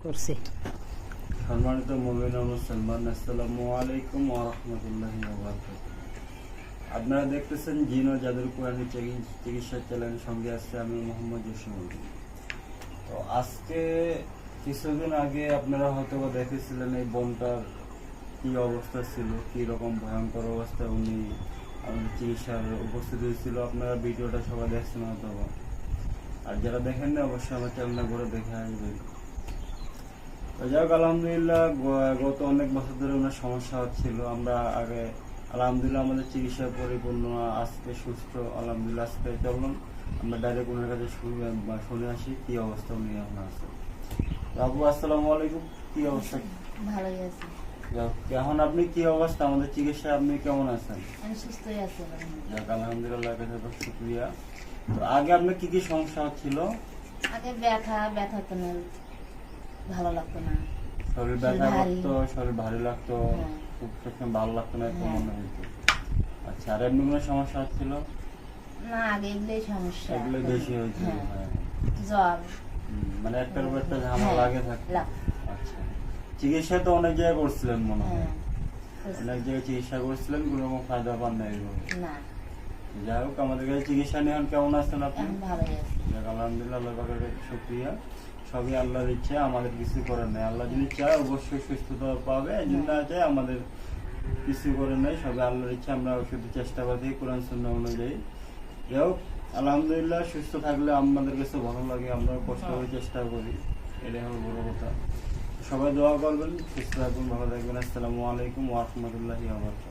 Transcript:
করছি। সম্মানিত মুমিন ও মুসলমান, আসসালামু আলাইকুম ওয়া রাহমাতুল্লাহি ওয়া বারাকাতুহু। আপনারা দেখতেছেন জিন ও জাদুর কোরআনী চিকিৎসা চ্যানেল, সঙ্গে আছে আমি মোহাম্মদ জসিমউদ্দিন। তো আজকে কিছুদিন আগে আপনারা হয়তো দেখেছিলেন এই বোনটার কি অবস্থা ছিল, কি রকম ভয়ঙ্কর অবস্থায় উনি আমাদের চিকিৎসার উপস্থিত হয়েছিল। আপনারা ভিডিওটা সবাই দেখছেন হয়তো, আর যারা দেখেন না অবশ্যই আমার চ্যানেলটা করে দেখে আসবেন। যাই হোক, আলহামদুলিল্লাহ গত অনেক বছর ধরে ওনার সমস্যা হচ্ছিল। আমরা আগে আলহামদুলিল্লাহ আমাদের চিকিৎসা পরিপূর্ণ, আজকে সুস্থ আলহামদুলিল্লাহ। আজকে চলুন আমরা ডাইরেক্ট ওনার কাছে শুনে আসি কি অবস্থা উনি এখন আছে। বাবু আসসালামু আলাইকুম, কি অবস্থা? ভালোই আছি। এখন আপনি কি অবস্থা? আমাদের চিকিৎসায় আপনি কেমন আছেন? আমি সুস্থই আছি যাক আলহামদুলিল্লাহ, শুক্রিয়া। তো আগে আপনার কি কি সমস্যা হচ্ছিল? আগে ব্যথা তো না, ভালো লাগতো না, শরীর ব্যথা করতো, শরীর ভারী লাগতো, সবসময় ভালো লাগতো না, এরকম মনে হতো। আচ্ছা, আর এমনি কোনো সমস্যা হচ্ছিল না? আগে এগুলোই সমস্যা, এগুলো বেশি হয়েছিল। জ্বর, মানে একটার উপর একটা ঝামেলা লাগে থাকে। আচ্ছা, চিকিৎসা তো অনেক জায়গায় করছিলেন মনে হয়? অনেক জায়গায় চিকিৎসা করছিলেন, কোনো রকম ফায়দা পান না এইভাবে? না। যাই হোক, আমাদের কাছে চিকিৎসা নিয়ে কেমন আছেন আপনি? ভালোই আছি। আলহামদুলিল্লাহ, আল্লাহ পাকের কাছে শুকরিয়া। সবই আল্লাহর ইচ্ছে, আমাদের কিছু করার নাই। আল্লাহ যদি চায় অবশ্যই সুস্থতা পাবে, যদি না চায় আমাদের কিছু করার নাই। সবই আল্লাহর ইচ্ছে, আমরা শুধু চেষ্টা করি কোরআন সুন্নাহ অনুযায়ী। যাই হোক, আলহামদুলিল্লাহ সুস্থ থাকলে আমাদের কাছে ভালো লাগে, আমরা কষ্ট করে চেষ্টা করি, এটাই হলো বড় কথা। সবাই দোয়া করবেন, সুস্থ থাকবেন, ভালো থাকবেন। আসসালামু আলাইকুম ওয়া রাহমাতুল্লাহি ওয়া বারাকাতুহু।